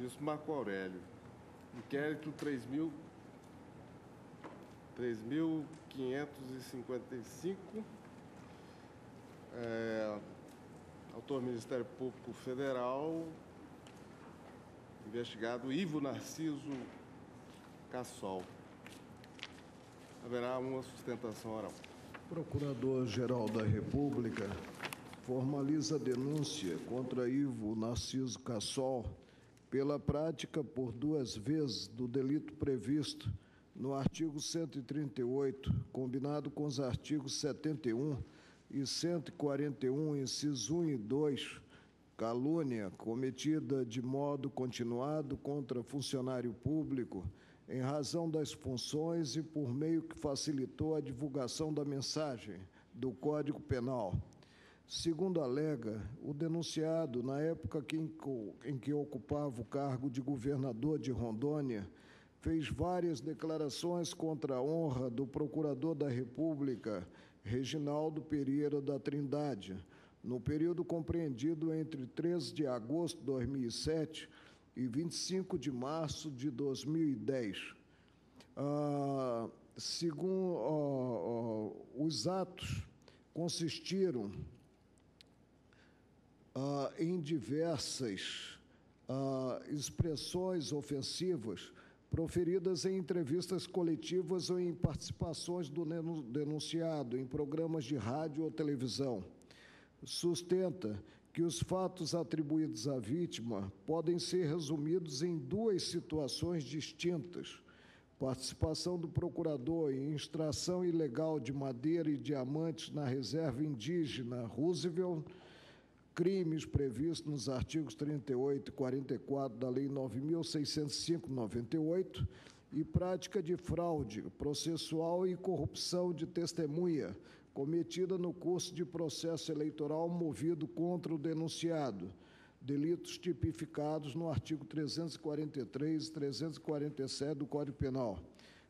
Ministro Marco Aurélio. Inquérito 3.555. Autor Ministério Público Federal. Investigado Ivo Narciso Cassol. Haverá uma sustentação oral. Procurador-Geral da República formaliza a denúncia contra Ivo Narciso Cassol pela prática por 2 vezes do delito previsto no artigo 138, combinado com os artigos 71 e 141, inciso 1 e 2, calúnia cometida de modo continuado contra funcionário público em razão das funções e por meio que facilitou a divulgação da mensagem do Código Penal. Segundo alega, o denunciado, na época em que ocupava o cargo de governador de Rondônia, fez várias declarações contra a honra do Procurador da República, Reginaldo Pereira da Trindade, no período compreendido entre 13 de agosto de 2007 e 25 de março de 2010. Os atos consistiram em diversas expressões ofensivas proferidas em entrevistas coletivas ou em participações do denunciado em programas de rádio ou televisão. Sustenta que os fatos atribuídos à vítima podem ser resumidos em 2 situações distintas: participação do procurador em extração ilegal de madeira e diamantes na reserva indígena Roosevelt, crimes previstos nos artigos 38 e 44 da Lei 9.605/98, e prática de fraude processual e corrupção de testemunha cometida no curso de processo eleitoral movido contra o denunciado, delitos tipificados no artigo 343 e 347 do Código Penal.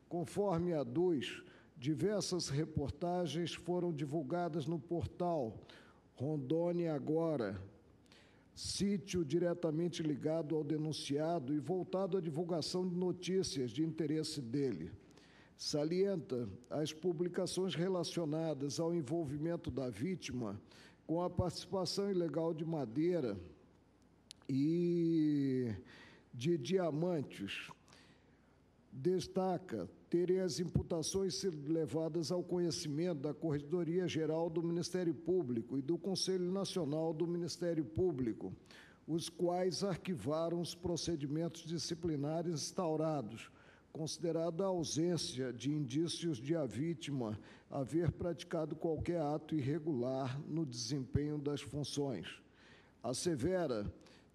Conforme a 2, diversas reportagens foram divulgadas no portal Rondônia Agora, sítio diretamente ligado ao denunciado e voltado à divulgação de notícias de interesse dele. Salienta as publicações relacionadas ao envolvimento da vítima com a participação ilegal de madeira e de diamantes. Destaca terem as imputações sido levadas ao conhecimento da Corregedoria Geral do Ministério Público e do Conselho Nacional do Ministério Público, os quais arquivaram os procedimentos disciplinares instaurados, considerada a ausência de indícios de a vítima haver praticado qualquer ato irregular no desempenho das funções. Assevera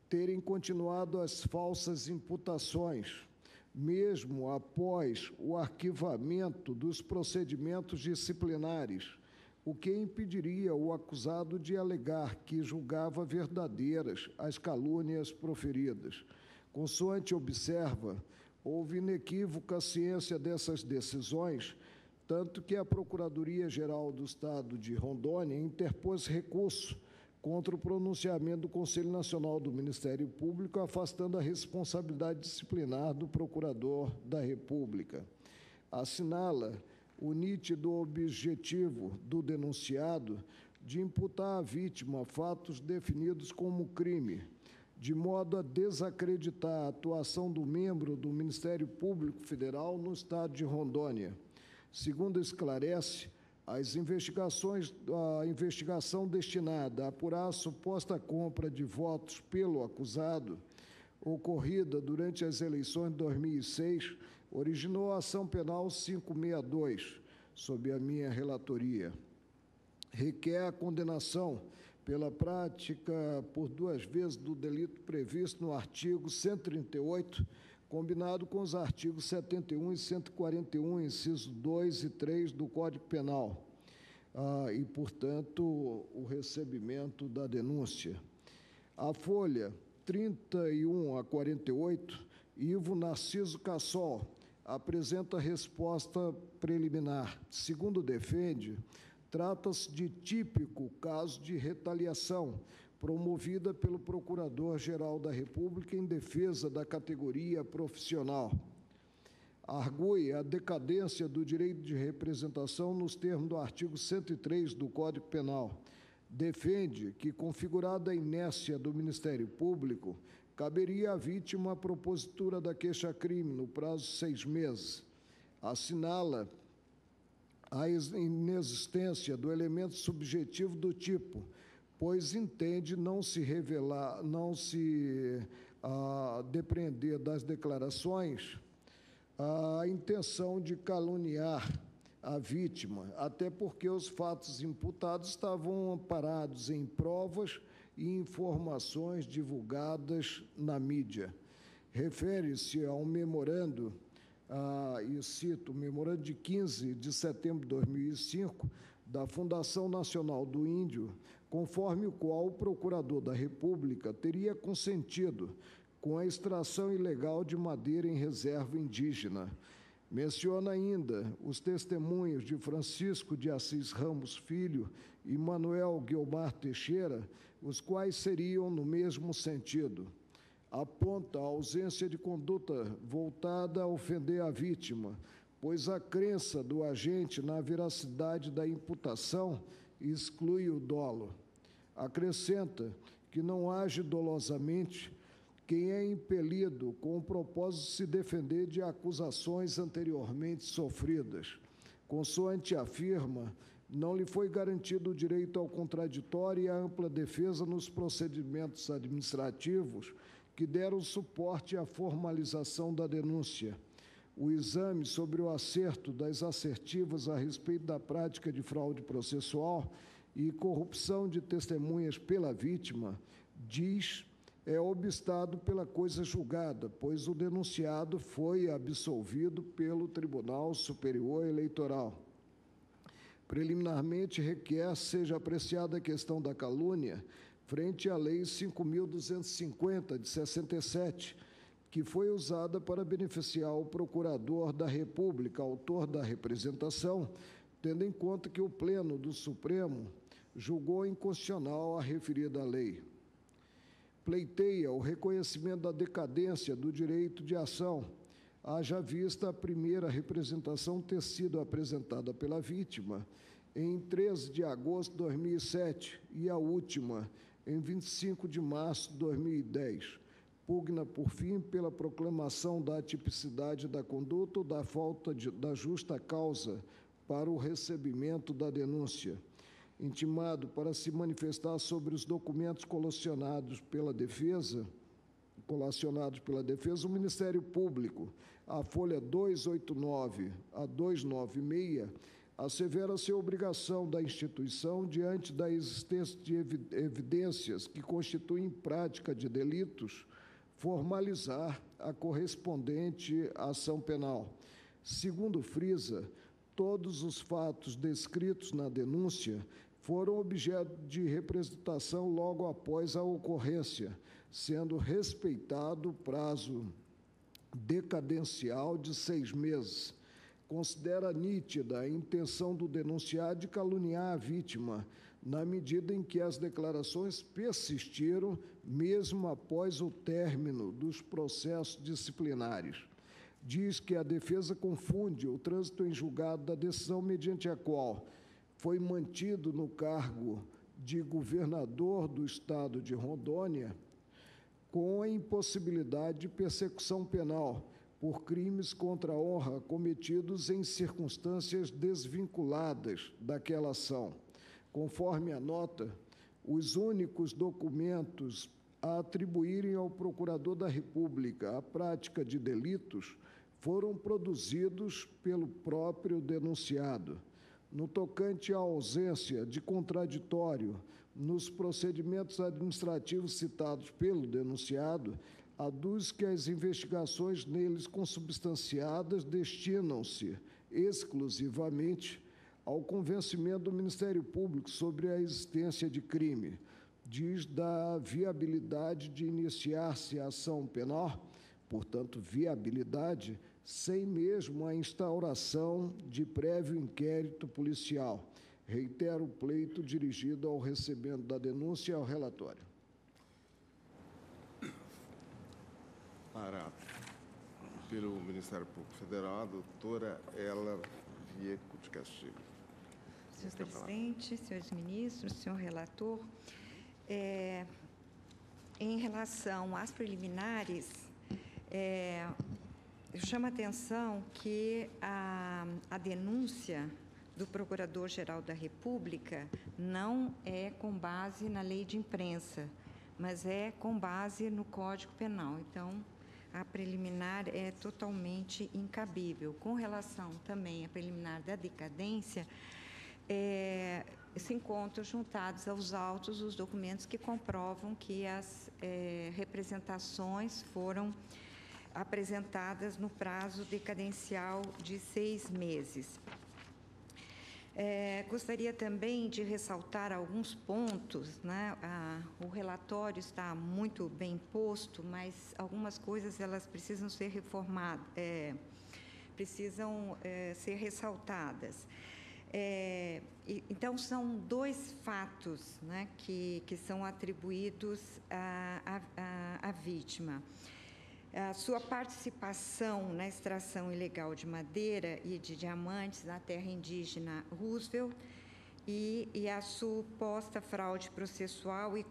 terem continuado as falsas imputações, mesmo após o arquivamento dos procedimentos disciplinares, o que impediria o acusado de alegar que julgava verdadeiras as calúnias proferidas. Consoante observa, houve inequívoca ciência dessas decisões, tanto que a Procuradoria-Geral do Estado de Rondônia interpôs recurso contra o pronunciamento do Conselho Nacional do Ministério Público, afastando a responsabilidade disciplinar do Procurador da República. Assinala o nítido objetivo do denunciado de imputar à vítima fatos definidos como crime, de modo a desacreditar a atuação do membro do Ministério Público Federal no Estado de Rondônia. Segundo esclarece, a investigação destinada a apurar a suposta compra de votos pelo acusado, ocorrida durante as eleições de 2006, originou a ação penal 562, sob a minha relatoria. Requer a condenação pela prática por 2 vezes do delito previsto no artigo 138, combinado com os artigos 71 e 141, inciso 2 e 3 do Código Penal, e, portanto, o recebimento da denúncia. A folha 31 a 48, Ivo Narciso Cassol apresenta resposta preliminar. Segundo defende, trata-se de típico caso de retaliação promovida pelo Procurador-Geral da República em defesa da categoria profissional. Argue a decadência do direito de representação nos termos do artigo 103 do Código Penal. Defende que, configurada a inércia do Ministério Público, caberia à vítima a propositura da queixa-crime no prazo de 6 meses. Assinala a inexistência do elemento subjetivo do tipo, pois entende não se depreender das declarações a intenção de caluniar a vítima, até porque os fatos imputados estavam amparados em provas e informações divulgadas na mídia. Refere-se ao memorando, e cito, memorando de 15 de setembro de 2005, da Fundação Nacional do Índio, conforme o qual o Procurador da República teria consentido com a extração ilegal de madeira em reserva indígena. Menciona ainda os testemunhos de Francisco de Assis Ramos Filho e Manuel Guiomar Teixeira, os quais seriam no mesmo sentido. Aponta a ausência de conduta voltada a ofender a vítima, pois a crença do agente na veracidade da imputação exclui o dolo. Acrescenta que não age dolosamente quem é impelido com o propósito de se defender de acusações anteriormente sofridas. Consoante afirma, não lhe foi garantido o direito ao contraditório e à ampla defesa nos procedimentos administrativos que deram suporte à formalização da denúncia. O exame sobre o acerto das assertivas a respeito da prática de fraude processual e corrupção de testemunhas pela vítima, é obstado pela coisa julgada, pois o denunciado foi absolvido pelo Tribunal Superior Eleitoral. Preliminarmente, requer seja apreciada a questão da calúnia frente à Lei 5.250, de 67, que foi usada para beneficiar o Procurador da República, autor da representação, tendo em conta que o Pleno do Supremo julgou inconstitucional a referida lei. Pleiteia o reconhecimento da decadência do direito de ação, haja vista a primeira representação ter sido apresentada pela vítima em 13 de agosto de 2007 e a última em 25 de março de 2010. Pugna, por fim, pela proclamação da atipicidade da conduta ou da falta da justa causa para o recebimento da denúncia. Intimado para se manifestar sobre os documentos colacionados pela defesa, o Ministério Público, a folha 289 a 296, assevera-se a obrigação da instituição, diante da existência de evidências que constituem prática de delitos, formalizar a correspondente ação penal. Segundo frisa, todos os fatos descritos na denúncia foram objeto de representação logo após a ocorrência, sendo respeitado o prazo decadencial de 6 meses. Considera nítida a intenção do denunciado de caluniar a vítima, na medida em que as declarações persistiram mesmo após o término dos processos disciplinares. Diz que a defesa confunde o trânsito em julgado da decisão mediante a qual foi mantido no cargo de governador do estado de Rondônia com a impossibilidade de persecução penal por crimes contra a honra cometidos em circunstâncias desvinculadas daquela ação. Conforme a nota, os únicos documentos a atribuírem ao Procurador da República a prática de delitos foram produzidos pelo próprio denunciado. No tocante à ausência de contraditório nos procedimentos administrativos citados pelo denunciado, aduz que as investigações neles consubstanciadas destinam-se exclusivamente ao convencimento do Ministério Público sobre a existência de crime. Diz da viabilidade de iniciar-se a ação penal, portanto, viabilidade, sem mesmo a instauração de prévio inquérito policial. Reitero o pleito dirigido ao recebimento da denúncia e ao relatório. Pelo Ministério Público Federal, a doutora Ela Vieco de Castilho. Senhor presidente, senhores ministros, senhor relator, em relação às preliminares, eu chamo a atenção que a denúncia do Procurador-Geral da República não é com base na lei de imprensa, mas é com base no Código Penal. Então, a preliminar é totalmente incabível. Com relação também à preliminar da decadência, se encontram juntados aos autos os documentos que comprovam que as representações foram apresentadas no prazo decadencial de 6 meses. Gostaria também de ressaltar alguns pontos, né? O relatório está muito bem posto, mas algumas coisas elas precisam ser reformadas, precisam ser ressaltadas. Então, são 2 fatos, né, que são atribuídos à vítima. A sua participação na extração ilegal de madeira e de diamantes na terra indígena Roosevelt e a suposta fraude processual e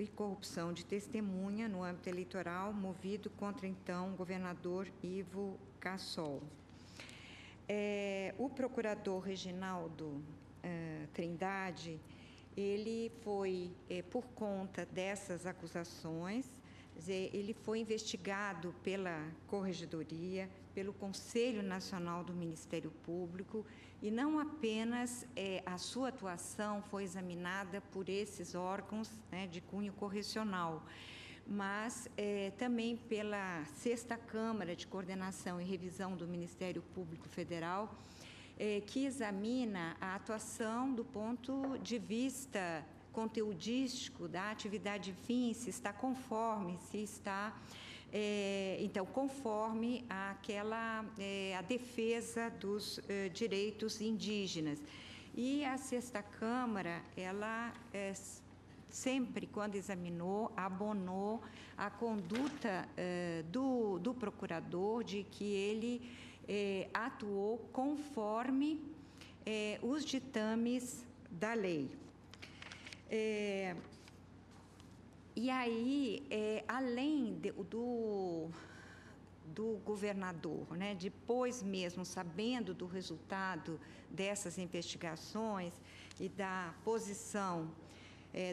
corrupção de testemunha no âmbito eleitoral movido contra, então, o governador Ivo Cassol. O procurador Reginaldo Trindade, ele foi, por conta dessas acusações, ele foi investigado pela Corregedoria, pelo Conselho Nacional do Ministério Público, e não apenas a sua atuação foi examinada por esses órgãos, né, de cunho correcional, mas também pela 6ª Câmara de Coordenação e Revisão do Ministério Público Federal, que examina a atuação do ponto de vista conteudístico da atividade fim, se está conforme, então, conforme a defesa dos direitos indígenas. E a 6ª Câmara, ela sempre, quando examinou, abonou a conduta do procurador de que ele atuou conforme os ditames da lei. E aí, além do governador, né, depois mesmo, sabendo do resultado dessas investigações e da posição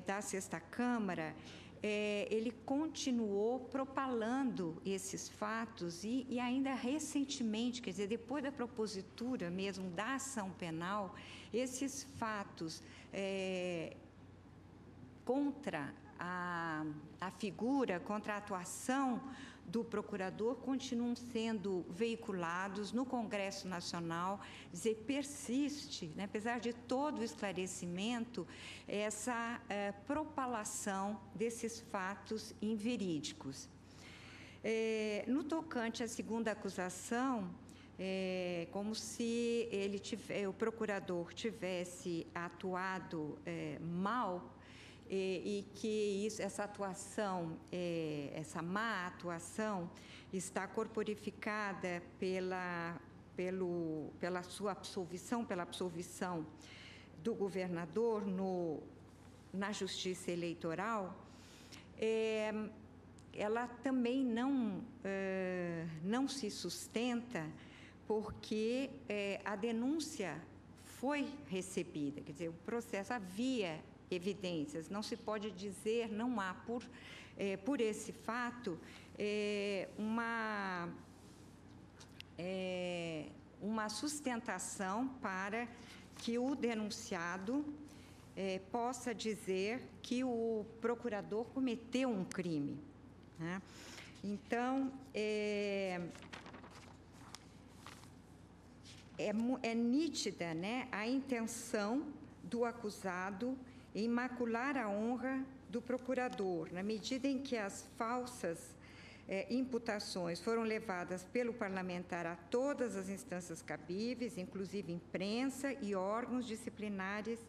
da 6ª Câmara, ele continuou propalando esses fatos e ainda recentemente, quer dizer, depois da propositura mesmo da ação penal, esses fatos contra a figura, contra a atuação do procurador, continuam sendo veiculados no Congresso Nacional, dizer, persiste, né, apesar de todo o esclarecimento, essa propalação desses fatos inverídicos. No tocante à 2ª acusação, como se o procurador tivesse atuado mal, e que essa atuação, essa má atuação, está corporificada pela sua absolvição, pela absolvição do governador na Justiça Eleitoral, ela também não se sustenta, porque a denúncia foi recebida, quer dizer, o processo havia evidências, não se pode dizer, não há por esse fato uma sustentação para que o denunciado possa dizer que o procurador cometeu um crime, né? Então, é nítida, né, a intenção do acusado em macular a honra do procurador, na medida em que as falsas imputações foram levadas pelo parlamentar a todas as instâncias cabíveis, inclusive imprensa e órgãos disciplinares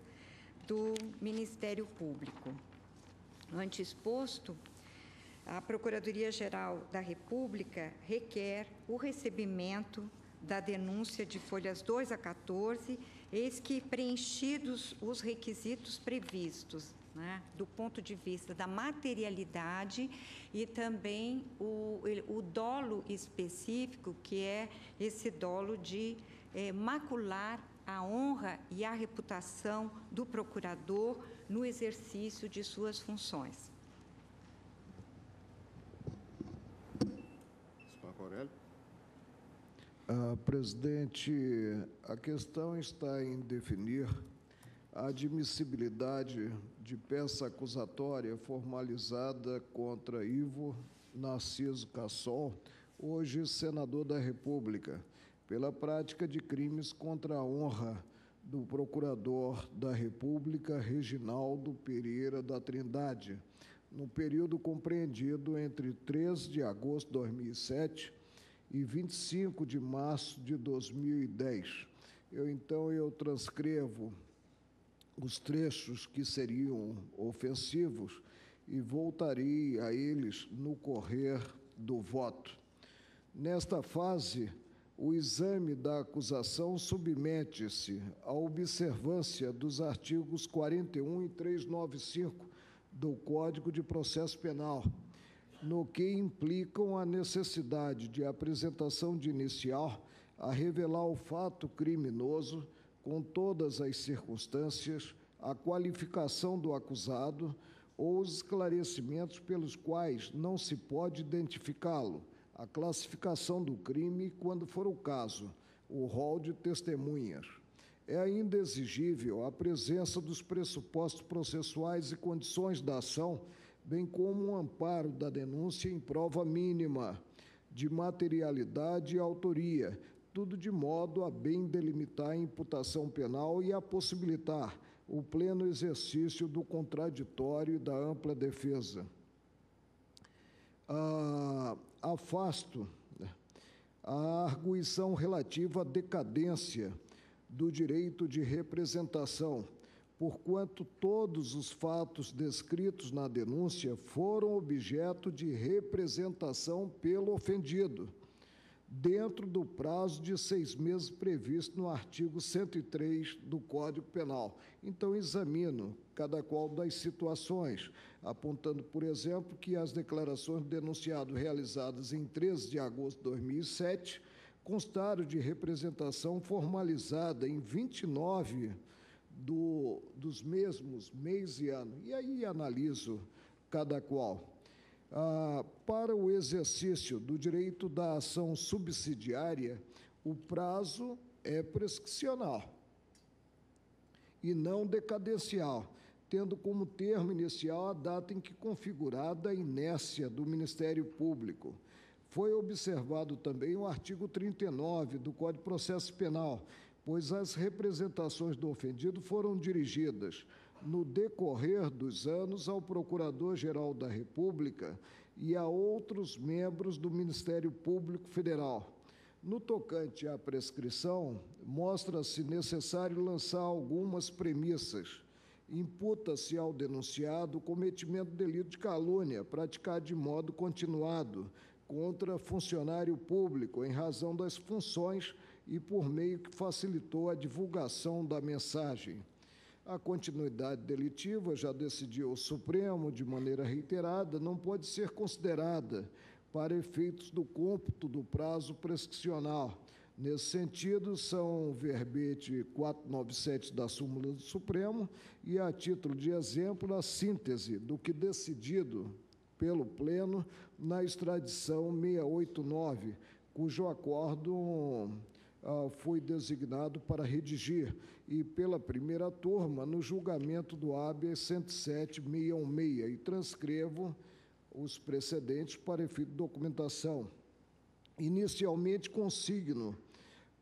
do Ministério Público. Ante exposto, a Procuradoria-Geral da República requer o recebimento da denúncia de folhas 2 a 14, eis que preenchidos os requisitos previstos, né, do ponto de vista da materialidade e também o dolo específico, que é esse dolo de macular a honra e a reputação do procurador no exercício de suas funções. Marco Aurélio. Presidente, a questão está em definir a admissibilidade de peça acusatória formalizada contra Ivo Narciso Cassol, hoje senador da República, pela prática de crimes contra a honra do Procurador da República, Reginaldo Pereira da Trindade, no período compreendido entre 3 de agosto de 2007 e 25 de março de 2010. Eu transcrevo os trechos que seriam ofensivos e voltarei a eles no correr do voto. Nesta fase, o exame da acusação submete-se à observância dos artigos 41 e 395 do Código de Processo Penal, no que implicam a necessidade de apresentação de inicial a revelar o fato criminoso com todas as circunstâncias, a qualificação do acusado ou os esclarecimentos pelos quais não se pode identificá-lo, a classificação do crime, quando for o caso, o rol de testemunhas. É ainda exigível a presença dos pressupostos processuais e condições da ação, bem como um amparo da denúncia em prova mínima de materialidade e autoria, tudo de modo a bem delimitar a imputação penal e a possibilitar o pleno exercício do contraditório e da ampla defesa. Afasto a arguição relativa à decadência do direito de representação, porquanto todos os fatos descritos na denúncia foram objeto de representação pelo ofendido, dentro do prazo de 6 meses previsto no artigo 103 do Código Penal. Então, examino cada qual das situações, apontando, por exemplo, que as declarações do denunciado realizadas em 13 de agosto de 2007 constaram de representação formalizada em 29 dos mesmos mês e ano. E aí analiso cada qual. Para o exercício do direito da ação subsidiária, o prazo é prescricional e não decadencial, tendo como termo inicial a data em que configurada a inércia do Ministério Público. Foi observado também o artigo 39 do Código de Processo Penal, pois as representações do ofendido foram dirigidas, no decorrer dos anos, ao Procurador-Geral da República e a outros membros do Ministério Público Federal. No tocante à prescrição, mostra-se necessário lançar algumas premissas. Imputa-se ao denunciado o cometimento de delito de calúnia, praticado de modo continuado contra funcionário público, em razão das funções e por meio que facilitou a divulgação da mensagem. A continuidade delitiva, já decidiu o Supremo de maneira reiterada, não pode ser considerada para efeitos do cômputo do prazo prescricional. Nesse sentido, são o verbete 497 da súmula do Supremo e, a título de exemplo, a síntese do que decidido pelo Pleno na extradição 689, cujo acórdão foi designado para redigir, e pela primeira turma no julgamento do habeas 107.616, e transcrevo os precedentes para efeito de documentação. Inicialmente, consigno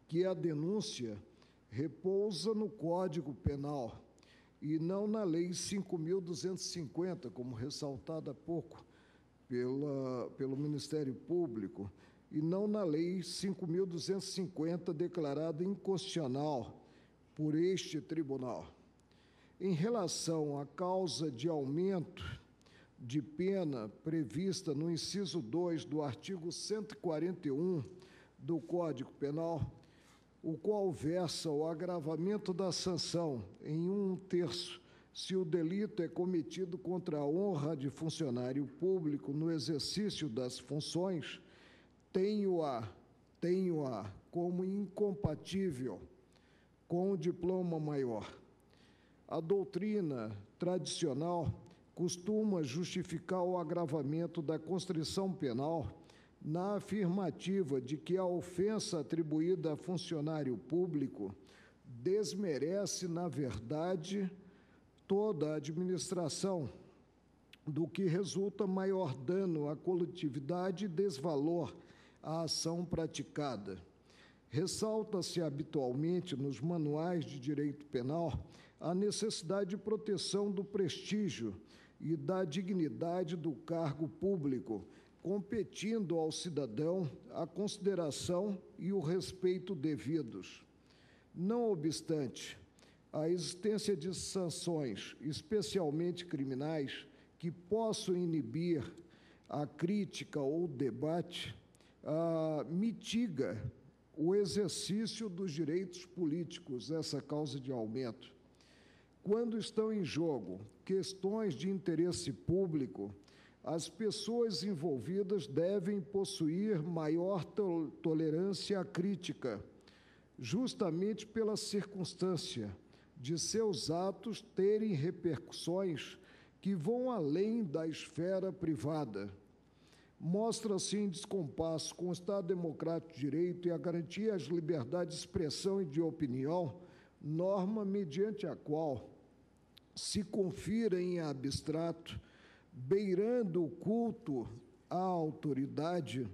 que a denúncia repousa no Código Penal e não na Lei 5.250, como ressaltado há pouco, pelo Ministério Público e não na Lei 5.250, declarada inconstitucional por este tribunal. Em relação à causa de aumento de pena prevista no inciso 2 do artigo 141 do Código Penal, o qual versa o agravamento da sanção em 1/3 se o delito é cometido contra a honra de funcionário público no exercício das funções, tenho-a como incompatível com o diploma maior. A doutrina tradicional costuma justificar o agravamento da constrição penal na afirmativa de que a ofensa atribuída a funcionário público desmerece, na verdade, toda a administração, do que resulta maior dano à coletividade e desvalor à ação praticada. Ressalta-se habitualmente nos manuais de direito penal a necessidade de proteção do prestígio e da dignidade do cargo público, competindo ao cidadão a consideração e o respeito devidos. Não obstante, a existência de sanções, especialmente criminais, que possam inibir a crítica ou o debate, mitiga o exercício dos direitos políticos, essa causa de aumento. Quando estão em jogo questões de interesse público, as pessoas envolvidas devem possuir maior tolerância à crítica, justamente pela circunstância de seus atos terem repercussões que vão além da esfera privada. Mostra-se em descompasso com o Estado Democrático de Direito e a garantia às liberdades de expressão e de opinião, norma mediante a qual se confira em abstrato, beirando o culto à autoridade,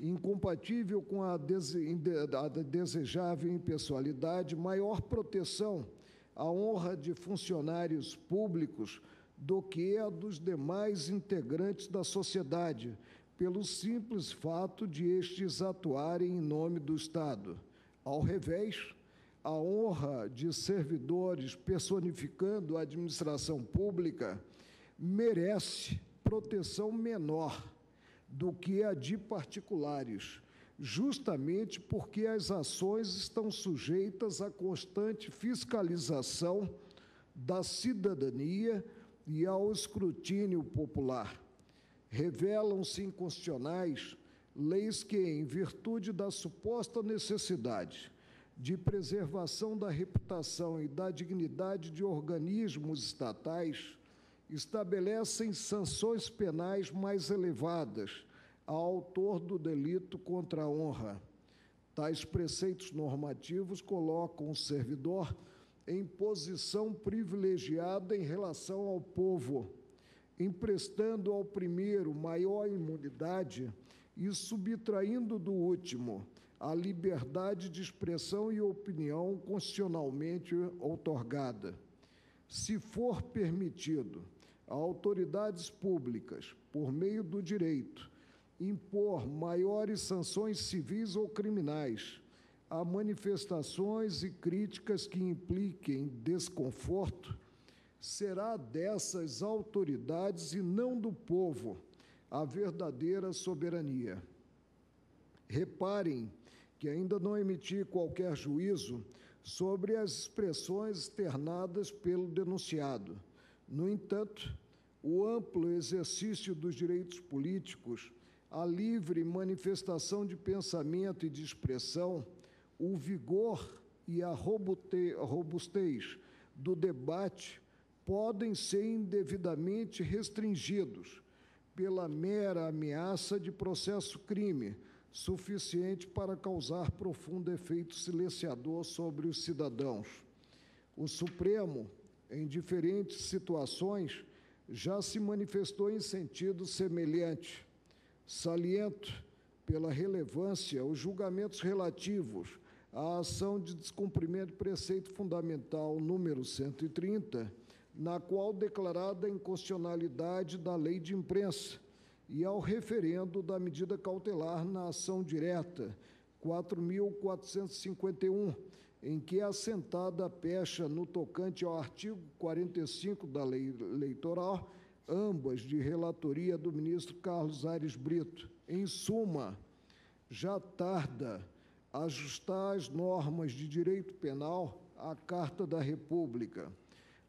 incompatível com a desejável impessoalidade, maior proteção à honra de funcionários públicos do que a dos demais integrantes da sociedade, pelo simples fato de estes atuarem em nome do Estado. Ao revés, a honra de servidores personificando a administração pública merece proteção menor do que a de particulares, justamente porque as ações estão sujeitas à constante fiscalização da cidadania e ao escrutínio popular. Revelam-se inconstitucionais leis que, em virtude da suposta necessidade de preservação da reputação e da dignidade de organismos estatais, estabelecem sanções penais mais elevadas ao autor do delito contra a honra. Tais preceitos normativos colocam o servidor em posição privilegiada em relação ao povo, emprestando ao primeiro maior imunidade e subtraindo do último a liberdade de expressão e opinião constitucionalmente outorgada. Se for permitido a autoridades públicas, por meio do direito, impor maiores sanções civis ou criminais a manifestações e críticas que impliquem desconforto, será dessas autoridades e não do povo a verdadeira soberania. Reparem que ainda não emiti qualquer juízo sobre as expressões externadas pelo denunciado. No entanto, o amplo exercício dos direitos políticos, a livre manifestação de pensamento e de expressão, o vigor e a robustez do debate podem ser indevidamente restringidos pela mera ameaça de processo-crime, suficiente para causar profundo efeito silenciador sobre os cidadãos. O Supremo, em diferentes situações, já se manifestou em sentido semelhante. Saliento, pela relevância, os julgamentos relativos à ação de descumprimento do preceito fundamental número 130, na qual declarada a inconstitucionalidade da lei de imprensa, e ao referendo da medida cautelar na ação direta 4.451, em que é assentada a pecha no tocante ao artigo 45 da Lei Eleitoral, ambas de relatoria do ministro Carlos Aires Brito. Em suma, já tarda ajustar as normas de direito penal à Carta da República.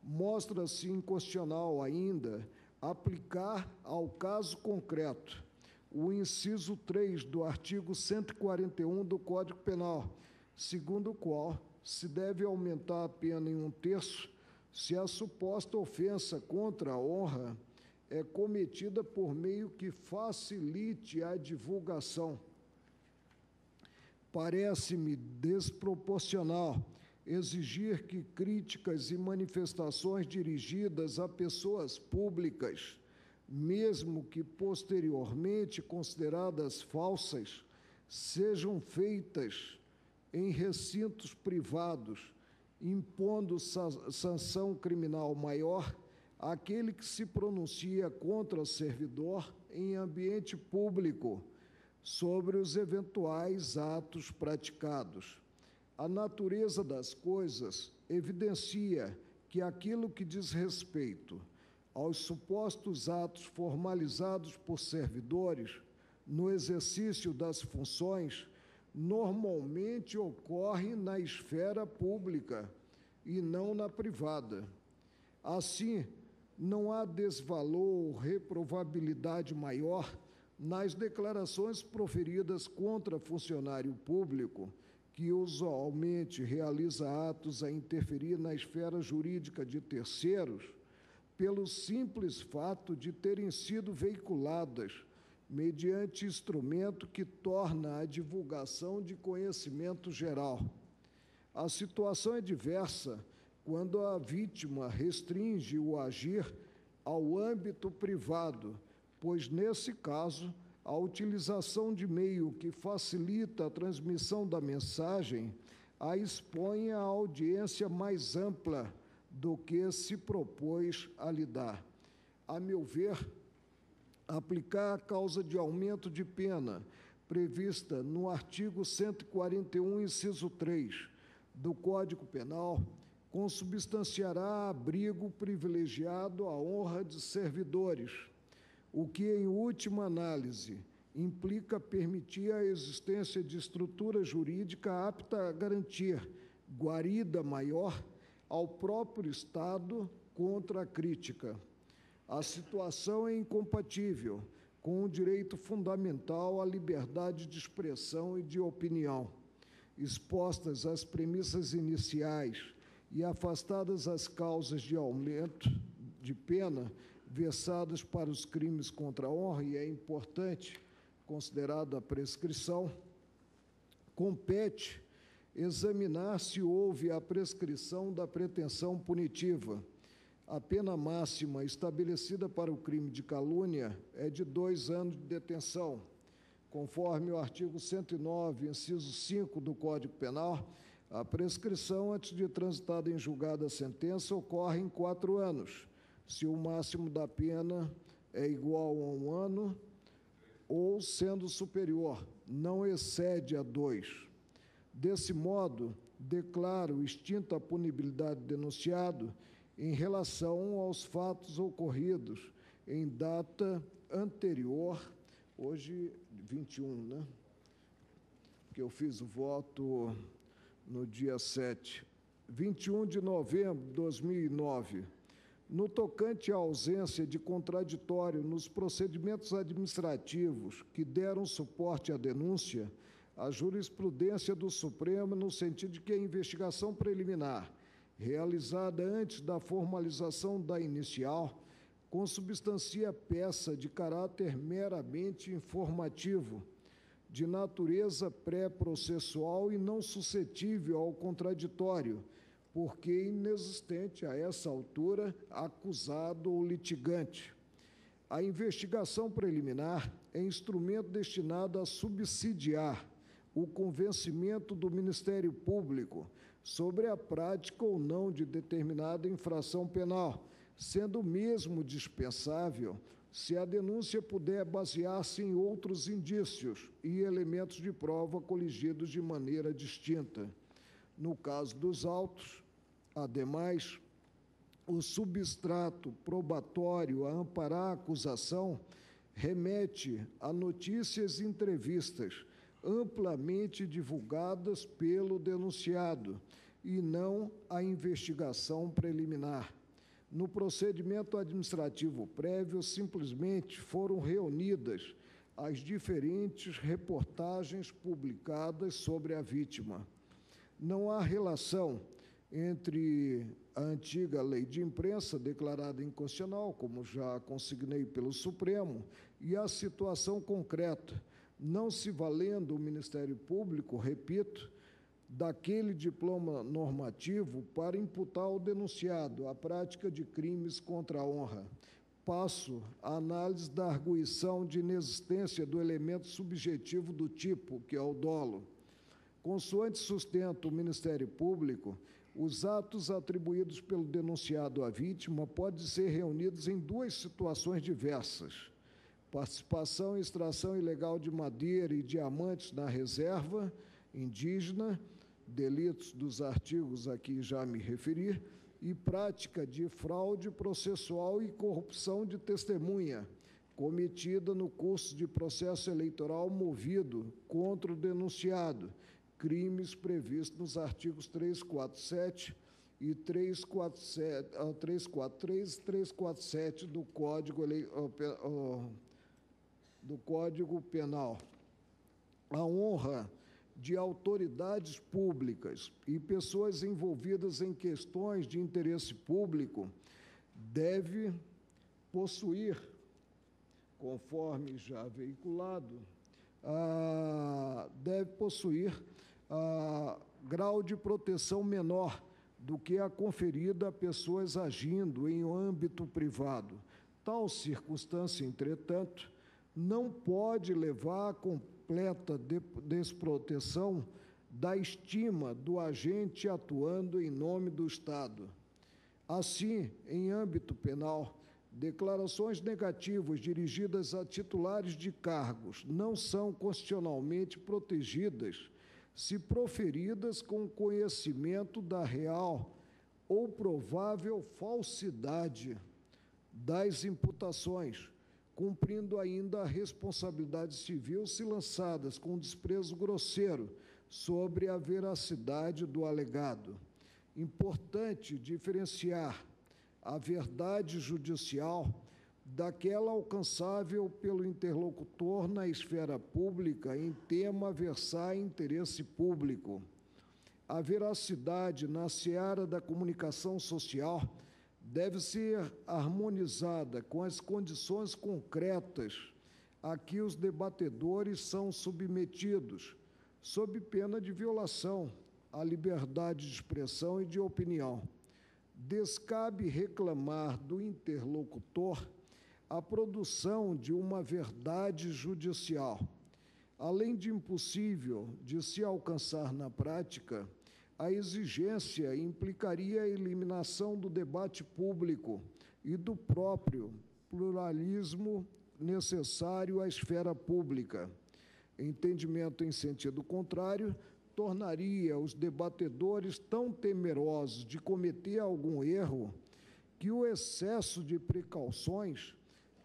Mostra-se inconstitucional ainda aplicar ao caso concreto o inciso 3 do artigo 141 do Código Penal, segundo o qual se deve aumentar a pena em 1/3 se a suposta ofensa contra a honra é cometida por meio que facilite a divulgação. Parece-me desproporcional exigir que críticas e manifestações dirigidas a pessoas públicas, mesmo que posteriormente consideradas falsas, sejam feitas em recintos privados, impondo sanção criminal maior àquele que se pronuncia contra o servidor em ambiente público sobre os eventuais atos praticados. A natureza das coisas evidencia que aquilo que diz respeito aos supostos atos formalizados por servidores no exercício das funções normalmente ocorre na esfera pública e não na privada. Assim, não há desvalor ou reprovabilidade maior nas declarações proferidas contra funcionário público que usualmente realiza atos a interferir na esfera jurídica de terceiros, pelo simples fato de terem sido veiculadas mediante instrumento que torna a divulgação de conhecimento geral. A situação é diversa quando a vítima restringe o agir ao âmbito privado, pois, nesse caso, a utilização de meio que facilita a transmissão da mensagem a expõe à audiência mais ampla do que se propôs a lhe dar. A meu ver, aplicar a causa de aumento de pena prevista no artigo 141, inciso 3 do Código Penal consubstanciará abrigo privilegiado à honra de servidores, o que, em última análise, implica permitir a existência de estrutura jurídica apta a garantir guarida maior ao próprio Estado contra a crítica. A situação é incompatível com o direito fundamental à liberdade de expressão e de opinião. Expostas as premissas iniciais e afastadas as causas de aumento de pena versadas para os crimes contra a honra, e é importante, considerada a prescrição, compete examinar se houve a prescrição da pretensão punitiva. A pena máxima estabelecida para o crime de calúnia é de 2 anos de detenção. Conforme o artigo 109, inciso 5 do Código Penal, a prescrição, antes de transitada em julgada a sentença, ocorre em 4 anos, se o máximo da pena é igual a 1 ano ou, sendo superior, não excede a 2. Desse modo, declaro extinta a punibilidade do denunciado em relação aos fatos ocorridos em data anterior, hoje 21, né? Que eu fiz o voto no dia 7, 21 de novembro de 2009, no tocante à ausência de contraditório nos procedimentos administrativos que deram suporte à denúncia, a jurisprudência do Supremo, no sentido de que a investigação preliminar, realizada antes da formalização da inicial, consubstancia peça de caráter meramente informativo, de natureza pré-processual e não suscetível ao contraditório, porque inexistente a essa altura acusado ou litigante. A investigação preliminar é instrumento destinado a subsidiar o convencimento do Ministério Público sobre a prática ou não de determinada infração penal, sendo mesmo dispensável se a denúncia puder basear-se em outros indícios e elementos de prova coligidos de maneira distinta. No caso dos autos, ademais, o substrato probatório a amparar a acusação remete a notícias e entrevistas amplamente divulgadas pelo denunciado e não à investigação preliminar. No procedimento administrativo prévio, simplesmente foram reunidas as diferentes reportagens publicadas sobre a vítima. Não há relação entre a antiga lei de imprensa, declarada inconstitucional, como já consignei pelo Supremo, e a situação concreta, não se valendo o Ministério Público, repito, daquele diploma normativo para imputar ao denunciado a prática de crimes contra a honra. Passo à análise da arguição de inexistência do elemento subjetivo do tipo, que é o dolo. Consoante sustenta o Ministério Público, os atos atribuídos pelo denunciado à vítima podem ser reunidos em duas situações diversas: participação em extração ilegal de madeira e diamantes na reserva indígena, delitos dos artigos a que já me referi, e prática de fraude processual e corrupção de testemunha, cometida no curso de processo eleitoral movido contra o denunciado, crimes previstos nos artigos 347 e 343 e 347 do Código Penal. A honra de autoridades públicas e pessoas envolvidas em questões de interesse público deve possuir, conforme já veiculado, grau de proteção menor do que a conferida a pessoas agindo em âmbito privado. Tal circunstância, entretanto, não pode levar à completa desproteção da estima do agente atuando em nome do Estado. Assim, em âmbito penal, declarações negativas dirigidas a titulares de cargos não são constitucionalmente protegidas se proferidas com conhecimento da real ou provável falsidade das imputações, cumprindo ainda a responsabilidade civil se lançadas com desprezo grosseiro sobre a veracidade do alegado. Importante diferenciar a verdade judicial daquela alcançável pelo interlocutor na esfera pública em tema a versar interesse público. A veracidade na seara da comunicação social deve ser harmonizada com as condições concretas a que os debatedores são submetidos, sob pena de violação à liberdade de expressão e de opinião. Descabe reclamar do interlocutor a produção de uma verdade judicial. Além de impossível de se alcançar na prática, a exigência implicaria a eliminação do debate público e do próprio pluralismo necessário à esfera pública. Entendimento em sentido contrário tornaria os debatedores tão temerosos de cometer algum erro que o excesso de precauções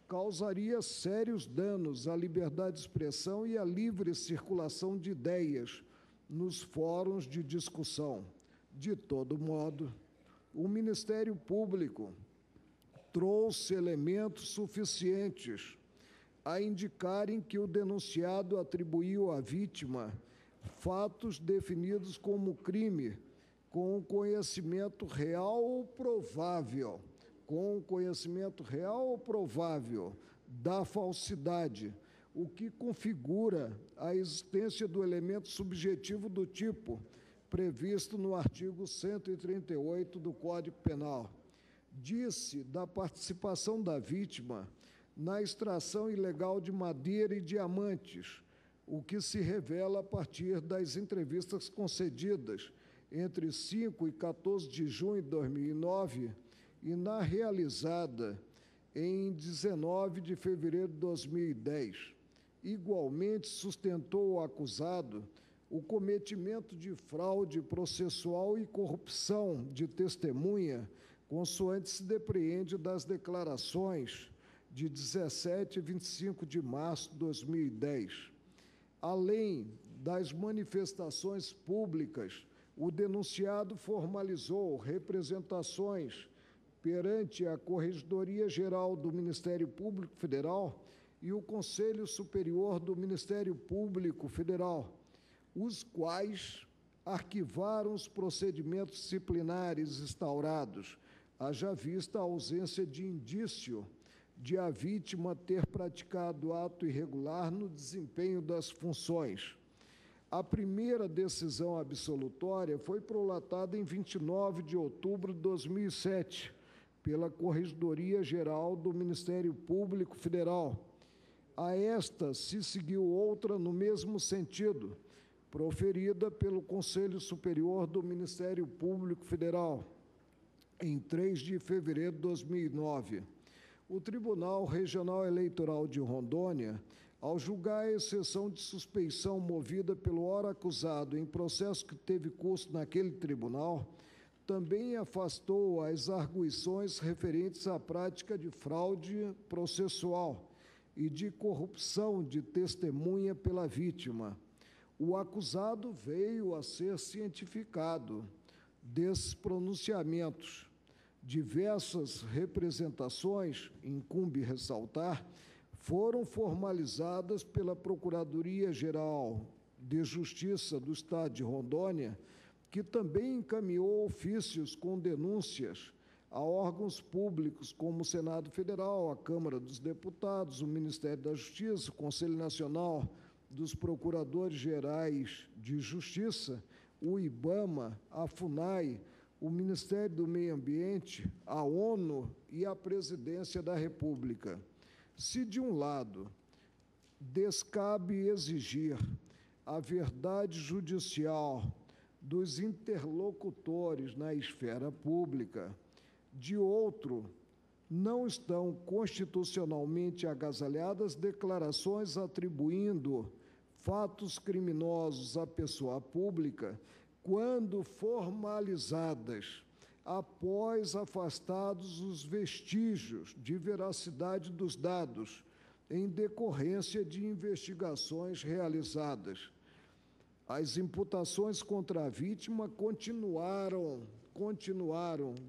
causaria sérios danos à liberdade de expressão e à livre circulação de ideias nos fóruns de discussão. De todo modo, o Ministério Público trouxe elementos suficientes a indicarem que o denunciado atribuiu à vítima fatos definidos como crime com conhecimento real ou provável, da falsidade, o que configura a existência do elemento subjetivo do tipo previsto no artigo 138 do Código Penal. Disse da participação da vítima na extração ilegal de madeira e diamantes, o que se revela a partir das entrevistas concedidas entre 5 e 14 de junho de 2009 e na realizada em 19 de fevereiro de 2010. Igualmente, sustentou o acusado o cometimento de fraude processual e corrupção de testemunha, consoante se depreende das declarações de 17 e 25 de março de 2010. Além das manifestações públicas, o denunciado formalizou representações perante a Corregedoria Geral do Ministério Público Federal e o Conselho Superior do Ministério Público Federal, os quais arquivaram os procedimentos disciplinares instaurados, haja vista a ausência de indício de a vítima ter praticado ato irregular no desempenho das funções. A primeira decisão absolutória foi prolatada em 29 de outubro de 2007, pela Corregedoria Geral do Ministério Público Federal. A esta se seguiu outra no mesmo sentido, proferida pelo Conselho Superior do Ministério Público Federal, em 3 de fevereiro de 2009. O Tribunal Regional Eleitoral de Rondônia, ao julgar a exceção de suspeição movida pelo ora acusado em processo que teve curso naquele tribunal, também afastou as arguições referentes à prática de fraude processual e de corrupção de testemunha pela vítima. O acusado veio a ser cientificado desses pronunciamentos. Diversas representações, incumbe ressaltar, foram formalizadas pela Procuradoria-Geral de Justiça do Estado de Rondônia, que também encaminhou ofícios com denúncias a órgãos públicos como o Senado Federal, a Câmara dos Deputados, o Ministério da Justiça, o Conselho Nacional dos Procuradores Gerais de Justiça, o IBAMA, a FUNAI, o Ministério do Meio Ambiente, a ONU e a Presidência da República. Se, de um lado, descabe exigir a verdade judicial dos interlocutores na esfera pública, de outro, não estão constitucionalmente agasalhadas declarações atribuindo fatos criminosos à pessoa pública quando formalizadas após afastados os vestígios de veracidade dos dados em decorrência de investigações realizadas. As imputações contra a vítima continuaram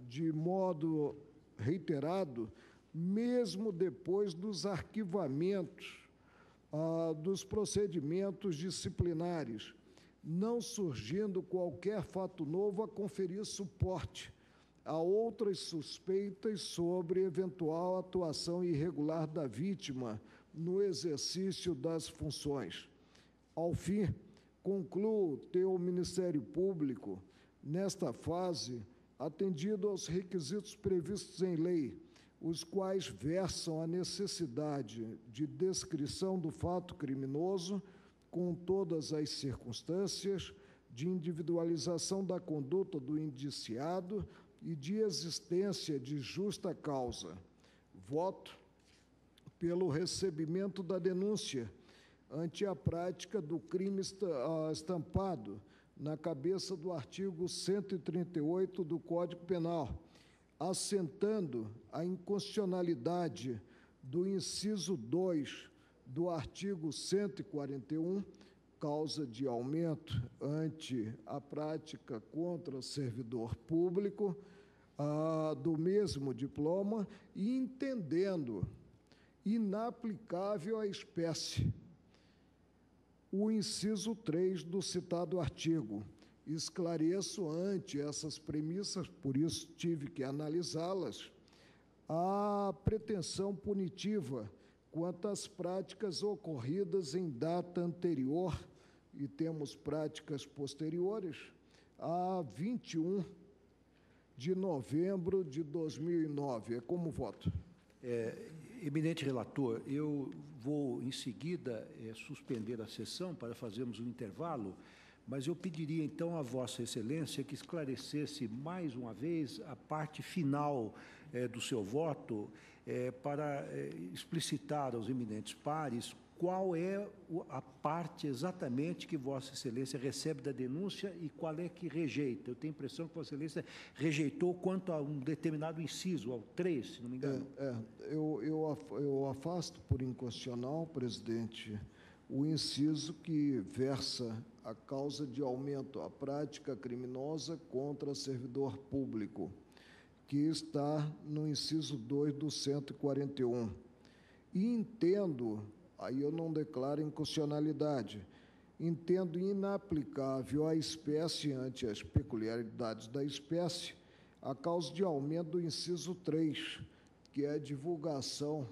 de modo reiterado, mesmo depois dos arquivamentos dos procedimentos disciplinares, não surgindo qualquer fato novo a conferir suporte a outras suspeitas sobre eventual atuação irregular da vítima no exercício das funções. Ao fim, concluo ter o Ministério Público, nesta fase, atendido aos requisitos previstos em lei, os quais versam a necessidade de descrição do fato criminoso com todas as circunstâncias, de individualização da conduta do indiciado e de existência de justa causa. Voto pelo recebimento da denúncia ante a prática do crime estampado na cabeça do artigo 138 do Código Penal, assentando a inconstitucionalidade do inciso 2 do artigo 141, causa de aumento ante a prática contra servidor público do mesmo diploma e entendendo inaplicável à espécie o inciso 3 do citado artigo. Esclareço ante essas premissas, por isso tive que analisá-las, a pretensão punitiva quanto às práticas ocorridas em data anterior, e temos práticas posteriores, a 21 de novembro de 2009. É como voto. Eminente relator, eu vou, em seguida, suspender a sessão para fazermos um intervalo, mas eu pediria, então, a Vossa Excelência que esclarecesse mais uma vez a parte final do seu voto para explicitar aos eminentes pares qual é a parte exatamente que Vossa Excelência recebe da denúncia e qual é que rejeita. Eu tenho a impressão que Vossa Excelência rejeitou quanto a um determinado inciso, ao 3, se não me engano. Eu afasto por inconstitucional, presidente, o inciso que versa a causa de aumento à prática criminosa contra servidor público, que está no inciso 2 do 141. E entendo, aí eu não declaro inconstitucionalidade, entendo inaplicável à espécie ante as peculiaridades da espécie a causa de aumento do inciso 3, que é a divulgação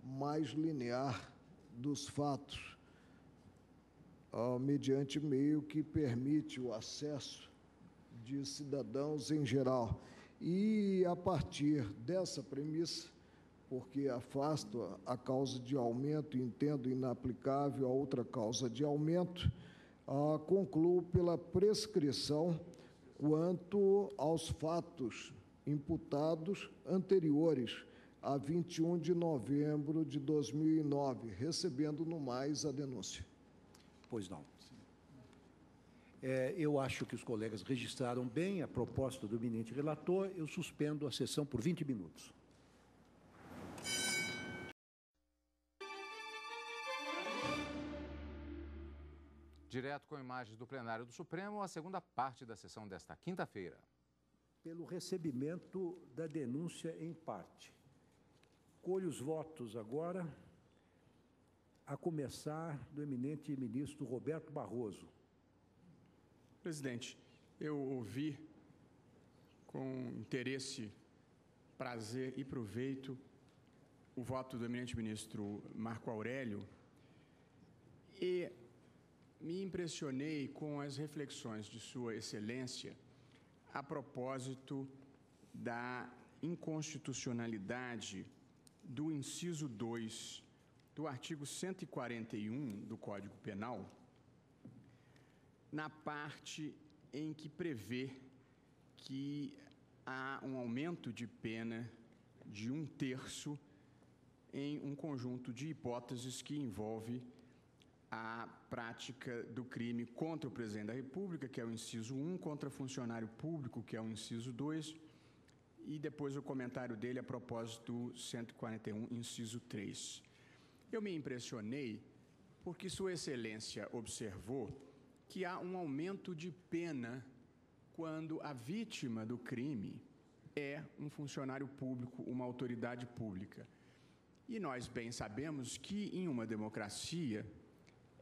mais linear dos fatos, mediante meio que permite o acesso de cidadãos em geral. E, a partir dessa premissa, porque afasto a causa de aumento, entendo inaplicável a outra causa de aumento, concluo pela prescrição quanto aos fatos imputados anteriores a 21 de novembro de 2009, recebendo no mais a denúncia. Pois não. Eu acho que os colegas registraram bem a proposta do eminente relator. Eu suspendo a sessão por 20 minutos. Direto com imagens do plenário do Supremo, a segunda parte da sessão desta quinta-feira. Pelo recebimento da denúncia em parte. Colho os votos agora, a começar do eminente ministro Roberto Barroso. Presidente, eu ouvi com interesse, prazer e proveito o voto do eminente ministro Marco Aurélio e me impressionei com as reflexões de Sua Excelência a propósito da inconstitucionalidade do inciso 2 do artigo 141 do Código Penal, na parte em que prevê que há um aumento de pena de 1/3 em um conjunto de hipóteses que envolve a prática do crime contra o presidente da República, que é o inciso 1, contra funcionário público, que é o inciso 2, e depois o comentário dele a propósito do 141, inciso 3. Eu me impressionei porque Sua Excelência observou que há um aumento de pena quando a vítima do crime é um funcionário público, uma autoridade pública. E nós bem sabemos que, em uma democracia,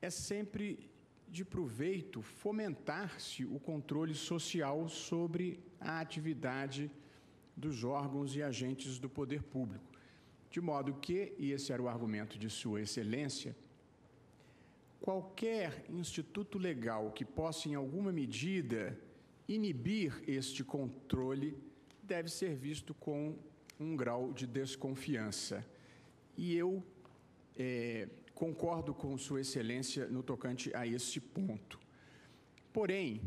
é sempre de proveito fomentar-se o controle social sobre a atividade dos órgãos e agentes do poder público. De modo que, e esse era o argumento de Sua Excelência, qualquer instituto legal que possa, em alguma medida, inibir este controle deve ser visto com um grau de desconfiança. E eu concordo com Sua Excelência no tocante a esse ponto. Porém,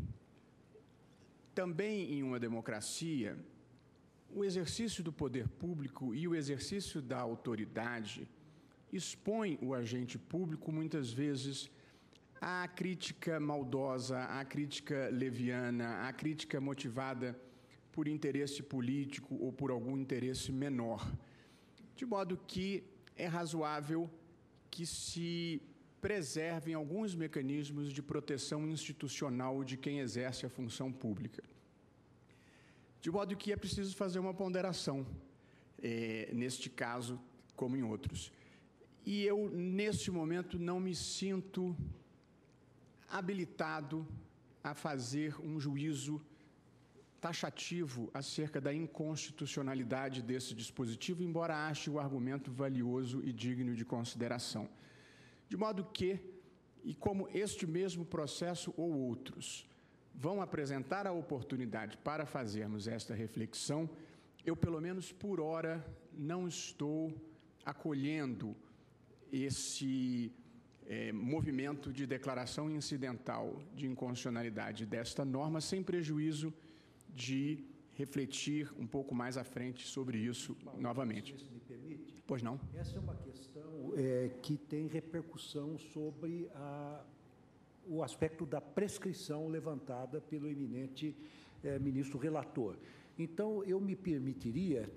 também em uma democracia, o exercício do poder público e o exercício da autoridade expõe o agente público, muitas vezes, à crítica maldosa, à crítica leviana, à crítica motivada por interesse político ou por algum interesse menor. De modo que é razoável que se preservem alguns mecanismos de proteção institucional de quem exerce a função pública. De modo que é preciso fazer uma ponderação, neste caso, como em outros. E eu, neste momento, não me sinto habilitado a fazer um juízo taxativo acerca da inconstitucionalidade desse dispositivo, embora ache o argumento valioso e digno de consideração. De modo que, e como este mesmo processo ou outros vão apresentar a oportunidade para fazermos esta reflexão, eu, pelo menos por hora, não estou acolhendo esse movimento de declaração incidental de inconstitucionalidade desta norma, sem prejuízo de refletir um pouco mais à frente sobre isso novamente. Se me permite, Pois não? essa é uma questão que tem repercussão sobre o aspecto da prescrição levantada pelo eminente ministro relator. Então, eu me permitiria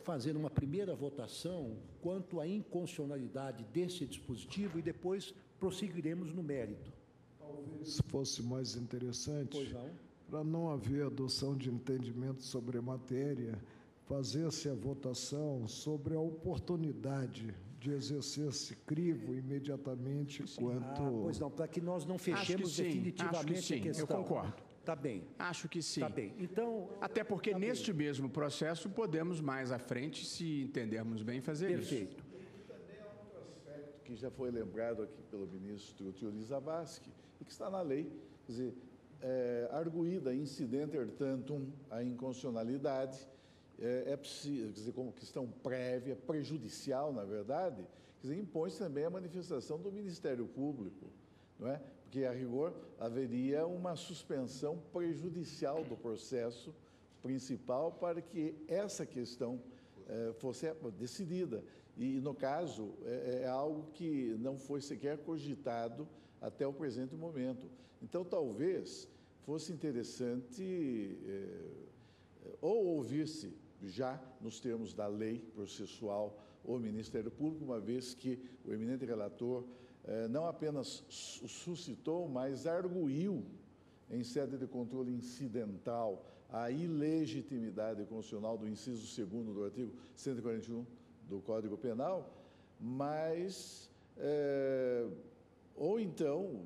fazer uma primeira votação quanto à inconstitucionalidade desse dispositivo e depois prosseguiremos no mérito. Talvez fosse mais interessante, Pois não? para não haver adoção de entendimento sobre a matéria, fazer-se a votação sobre a oportunidade de exercer esse crivo imediatamente quanto... Pois não, para que nós não Acho que fechemos sim, definitivamente acho que sim, a questão. eu concordo. Tá bem, Acho que sim. tá bem. Então, Até porque tá bem. neste mesmo processo podemos mais à frente, se entendermos bem, fazer isso. Perfeito. Que já foi lembrado aqui pelo ministro Teori Zavascki e que está na lei, quer dizer, arguída incidenter tantum a inconstitucionalidade, é preciso, quer dizer, como questão prévia, prejudicial, na verdade, quer dizer, impõe-se também a manifestação do Ministério Público, não é? Porque, a rigor, haveria uma suspensão prejudicial do processo principal para que essa questão fosse decidida. E, no caso, é algo que não foi sequer cogitado até o presente momento. Então, talvez fosse interessante ou ouvir-se já nos termos da lei processual o Ministério Público, uma vez que o eminente relator não apenas suscitou, mas arguiu em sede de controle incidental a ilegitimidade constitucional do inciso 2º do artigo 141 do Código Penal, mas ou então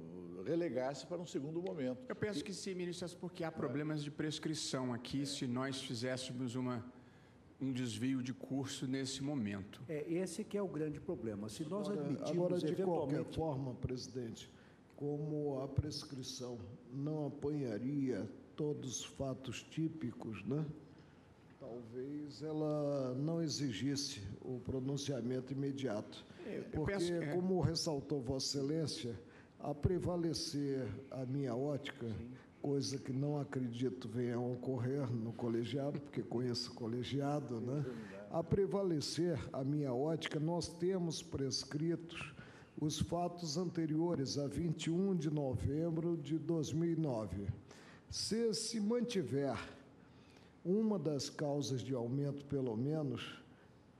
relegar-se para um segundo momento. Eu penso que sim, ministro, porque há problemas de prescrição aqui se nós fizéssemos um desvio de curso nesse momento. Esse que é o grande problema. Se nós admitirmos Agora, de qualquer eventualmente... forma, presidente, como a prescrição não apanharia todos os fatos típicos, né? Talvez ela não exigisse o pronunciamento imediato. Porque, como ressaltou Vossa Excelência, a prevalecer a minha ótica, coisa que não acredito venha a ocorrer no colegiado, porque conheço o colegiado, né? A prevalecer a minha ótica, nós temos prescritos os fatos anteriores a 21 de novembro de 2009. Se mantiver uma das causas de aumento, pelo menos,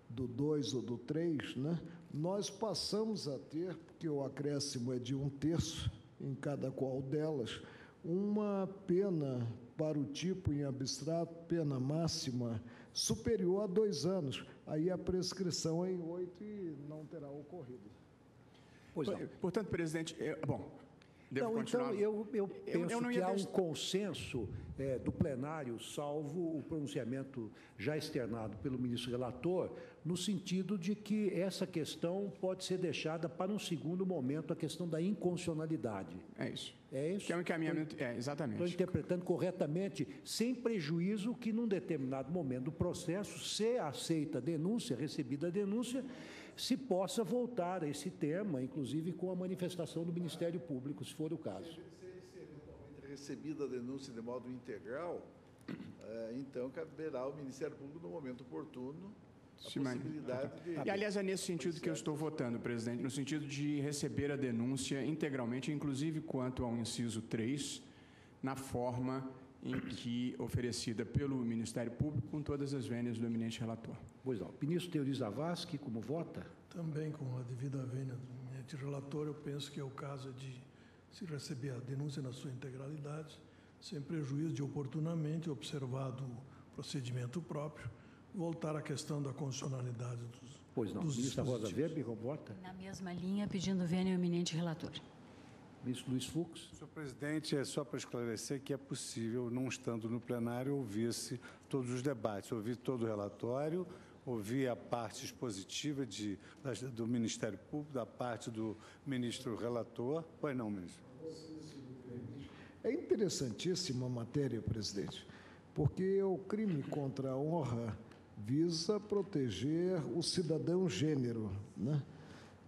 do 2 ou do 3, né, nós passamos a ter, porque o acréscimo é de 1/3 em cada qual delas, uma pena para o tipo em abstrato, pena máxima, superior a 2 anos. Aí a prescrição é em 8 e não terá ocorrido. Pois não. Portanto, presidente, devo Não, continuar? então, eu penso não que ia há um deixar- consenso do plenário, salvo o pronunciamento já externado pelo ministro relator, no sentido de que essa questão pode ser deixada para um segundo momento, a questão da inconstitucionalidade. É isso. É isso? Que é um encaminhamento... Estou exatamente. interpretando corretamente, sem prejuízo que, num determinado momento do processo, se aceita a denúncia, recebida a denúncia, se possa voltar a esse tema, inclusive com a manifestação do Ministério Público, se for o caso. Se eventualmente recebida a denúncia de modo integral, então caberá ao Ministério Público, no momento oportuno, a possibilidade de... E, aliás, é nesse sentido que eu estou votando, presidente, no sentido de receber a denúncia integralmente, inclusive quanto ao inciso 3, na forma em que oferecida pelo Ministério Público, com todas as vênias do eminente relator. Pois não. Ministro Teori Zavascki, como vota? Também, com a devida vênia do eminente relator, eu penso que é o caso de se receber a denúncia na sua integralidade, sem prejuízo de oportunamente, observado o procedimento próprio, voltar à questão da constitucionalidade Pois não. dos Ministra Rosa dispositivos. Weber, como vota? Na mesma linha, pedindo vênia ao eminente relator. Ministro Luiz Fux? Senhor presidente, é só para esclarecer que é possível, não estando no plenário, ouvir-se todos os debates, ouvir todo o relatório, ouvir a parte expositiva do Ministério Público, da parte do ministro relator. Pois não, ministro? É interessantíssima a matéria, presidente, porque o crime contra a honra visa proteger o cidadão gênero, né?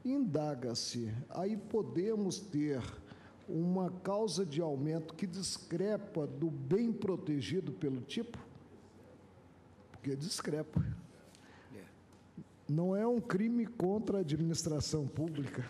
Indaga-se, aí podemos ter uma causa de aumento que discrepa do bem protegido pelo tipo? Porque discrepo. Não é um crime contra a administração pública.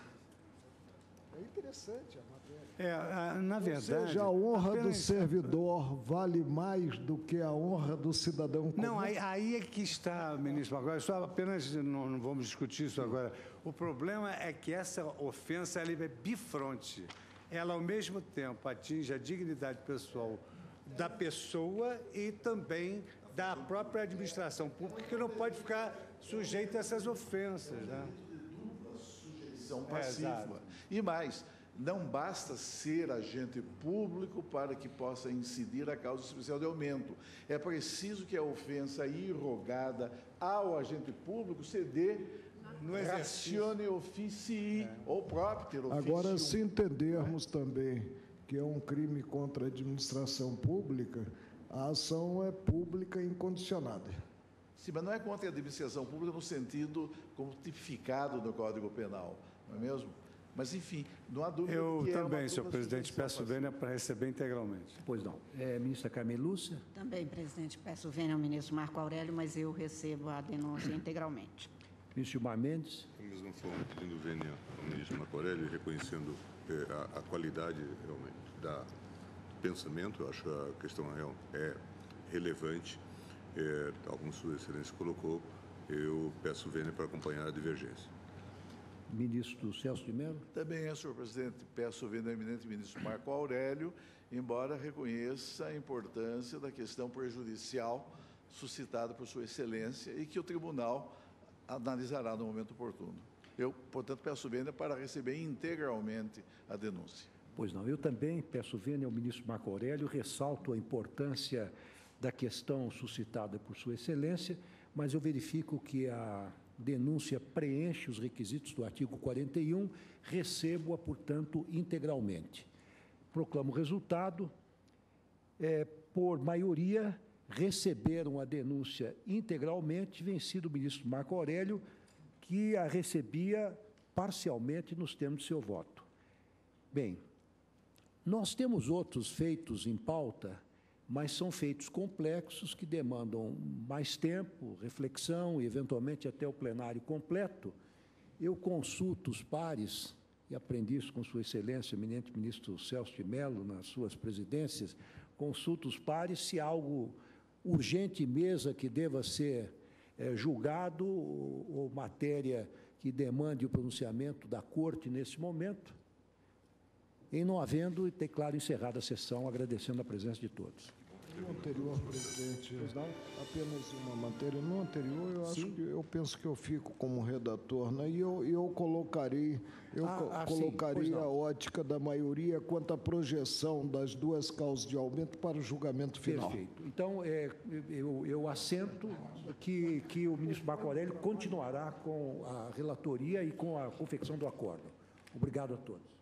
É interessante a matéria. Na verdade... Ou seja, a honra do servidor vale mais do que a honra do cidadão comum? Não, aí é que está, ministro Marco Aurélio. Só apenas, não vamos discutir isso agora. O problema é que essa ofensa ela é bifronte. Ela, ao mesmo tempo, atinge a dignidade pessoal da pessoa e também da própria administração pública, que não pode ficar sujeita a essas ofensas, né? Sujeição passiva. E mais, não basta ser agente público para que possa incidir a causa especial de aumento. É preciso que a ofensa irrogada ao agente público se dê no ratione officii, ou propter officium. Agora, se entendermos também que é um crime contra a administração pública, a ação é pública e incondicionada. Sim, mas não é contra a administração pública no sentido como tipificado no Código Penal, não é mesmo? Mas, enfim, não há dúvida que Eu também, é senhor presidente, peço vênia para receber integralmente. Pois não. Ministra Carmen Lúcia? Também, presidente, peço vênia ao ministro Marco Aurélio, mas eu recebo a denúncia integralmente. Ministro Gilmar Mendes? Da mesma forma, pedindo vênia ao ministro Marco Aurélio e reconhecendo a qualidade realmente do pensamento, eu acho que a questão é relevante, como Sua Excelência colocou, eu peço vênia para acompanhar a divergência. Ministro Celso de Mello? Também, senhor presidente, peço vênia ao eminente ministro Marco Aurélio, embora reconheça a importância da questão prejudicial suscitada por Sua Excelência e que o tribunal analisará no momento oportuno. Eu, portanto, peço vênia para receber integralmente a denúncia. Pois não, eu também peço vênia ao ministro Marco Aurélio, ressalto a importância da questão suscitada por Sua Excelência, mas eu verifico que a denúncia preenche os requisitos do artigo 41, recebo-a, portanto, integralmente. Proclamo o resultado. Por maioria, receberam a denúncia integralmente, vencido o ministro Marco Aurélio, que a recebia parcialmente nos termos de seu voto. Bem, nós temos outros feitos em pauta, mas são feitos complexos que demandam mais tempo, reflexão e, eventualmente, até o plenário completo. Eu consulto os pares, e aprendi isso com Sua Excelência, o eminente ministro Celso de Mello, nas suas presidências, consulto os pares se há algo urgente em mesa que deva ser julgado ou matéria que demande o pronunciamento da Corte nesse momento. Em não havendo, declaro encerrada a sessão, agradecendo a presença de todos. No anterior, presidente, apenas uma matéria. No anterior, eu penso que eu fico como redator, né? E eu colocarei a ótica da maioria quanto à projeção das duas causas de aumento para o julgamento final. Perfeito. Então, eu assento que o ministro Marco Aurélio continuará com a relatoria e com a confecção do acordo. Obrigado a todos.